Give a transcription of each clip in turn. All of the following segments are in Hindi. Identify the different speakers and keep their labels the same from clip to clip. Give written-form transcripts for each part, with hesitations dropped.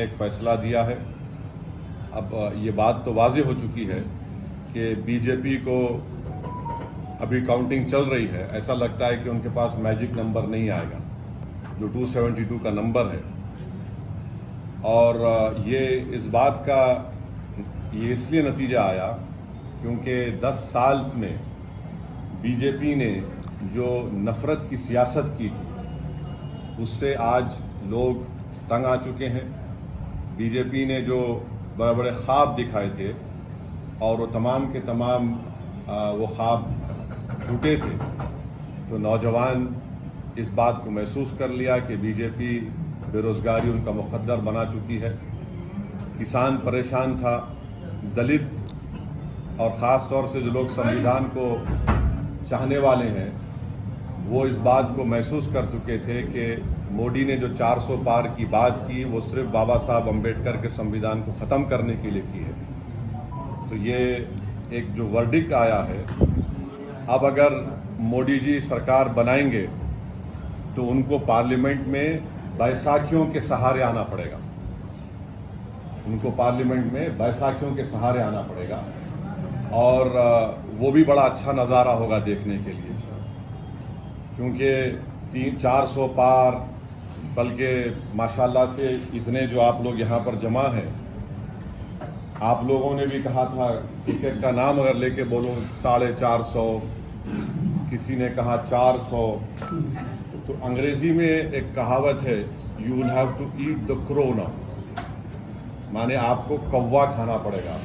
Speaker 1: एक फैसला दिया है। अब ये बात तो वाज़ेह हो चुकी है कि बीजेपी को अभी काउंटिंग चल रही है, ऐसा लगता है कि उनके पास मैजिक नंबर नहीं आएगा जो 272 का नंबर है। और ये इस बात का ये इसलिए नतीजा आया क्योंकि 10 साल में बीजेपी ने जो नफ़रत की सियासत की थी उससे आज लोग तंग आ चुके हैं। बीजेपी ने जो बड़े बड़े ख्वाब दिखाए थे और वो तमाम के तमाम वो ख्वाब झूठे थे, तो नौजवान इस बात को महसूस कर लिया कि बीजेपी बेरोज़गारी उनका मुक़द्दर बना चुकी है। किसान परेशान था, दलित और ख़ास तौर से जो लोग संविधान को चाहने वाले हैं वो इस बात को महसूस कर चुके थे कि मोदी ने जो 400 पार की बात की वो सिर्फ बाबा साहब अम्बेडकर के संविधान को ख़त्म करने के लिए की है। तो ये एक जो वर्डिक्ट आया है, अब अगर मोदी जी सरकार बनाएंगे तो उनको पार्लियामेंट में बैसाखियों के सहारे आना पड़ेगा। उनको पार्लियामेंट में बैसाखियों के सहारे आना पड़ेगा और वो भी बड़ा अच्छा नज़ारा होगा देखने के लिए, क्योंकि 300-400 पार, बल्कि माशाल्लाह से इतने जो आप लोग यहाँ पर जमा हैं, आप लोगों ने भी कहा था एक एक का नाम अगर लेके बोलो 450, किसी ने कहा 400। तो अंग्रेजी में एक कहावत है, you will have to eat the crow now, माने आपको कौवा खाना पड़ेगा।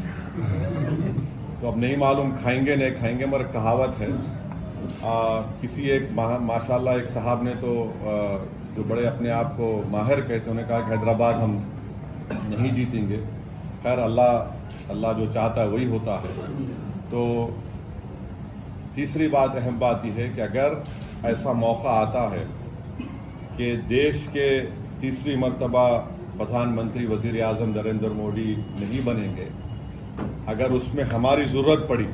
Speaker 1: तो अब नहीं मालूम खाएंगे नहीं खाएंगे, मगर कहावत है। किसी एक माशाल्लाह एक साहब ने तो जो बड़े अपने आप को माहिर कहते, उन्होंने कहा कि हैदराबाद हम नहीं जीतेंगे। खैर अल्लाह जो चाहता है वही होता है। तो तीसरी बात, अहम बात यह है कि अगर ऐसा मौका आता है कि देश के तीसरी मर्तबा प्रधानमंत्री वज़ीर आज़म नरेंद्र मोदी नहीं बनेंगे, अगर उसमें हमारी ज़रूरत पड़ी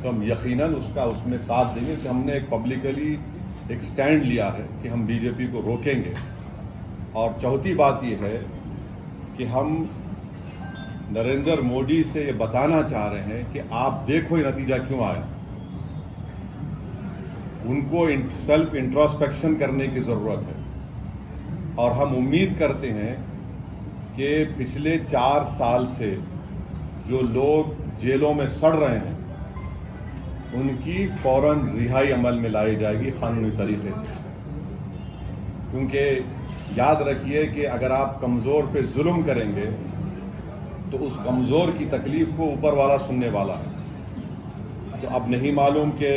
Speaker 1: तो हम यकीनन उसमें साथ देंगे कि हमने एक पब्लिकली एक स्टैंड लिया है कि हम बीजेपी को रोकेंगे। और चौथी बात यह है कि हम नरेंद्र मोदी से ये बताना चाह रहे हैं कि आप देखो ये नतीजा क्यों आया। उनको सेल्फ इंट्रोस्पेक्शन करने की ज़रूरत है और हम उम्मीद करते हैं कि पिछले 4 साल से जो लोग जेलों में सड़ रहे हैं उनकी फौरन रिहाई अमल में लाई जाएगी कानूनी तरीके से। क्योंकि याद रखिए कि अगर आप कमज़ोर पे जुल्म करेंगे तो उस कमज़ोर की तकलीफ़ को ऊपर वाला सुनने वाला है। तो अब नहीं मालूम कि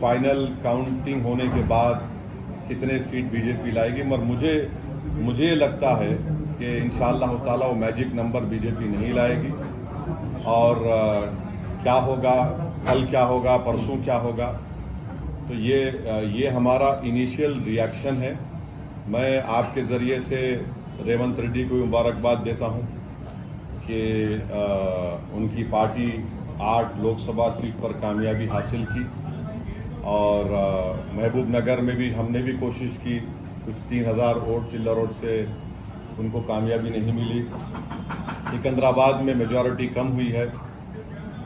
Speaker 1: फाइनल काउंटिंग होने के बाद कितने सीट बीजेपी लाएगी, मगर मुझे लगता है कि इंशाअल्लाह ताला वो मैजिक नंबर बीजेपी नहीं लाएगी। और क्या होगा, कल क्या होगा, परसों क्या होगा, तो ये हमारा इनिशियल रिएक्शन है। मैं आपके ज़रिए से रेवंत रेड्डी को मुबारकबाद देता हूं कि उनकी पार्टी 8 लोकसभा सीट पर कामयाबी हासिल की और महबूब नगर में भी हमने भी कोशिश की, कुछ 3000 वोट चिल्लर वोट से उनको कामयाबी नहीं मिली। सिकंदराबाद में मेजॉरिटी कम हुई है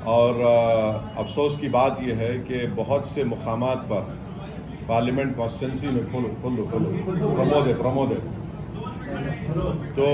Speaker 1: और अफसोस की बात यह है कि बहुत से मुकामात पर पार्लियामेंट कॉन्स्टिट्यूंसी में खोलो प्रमोद है तो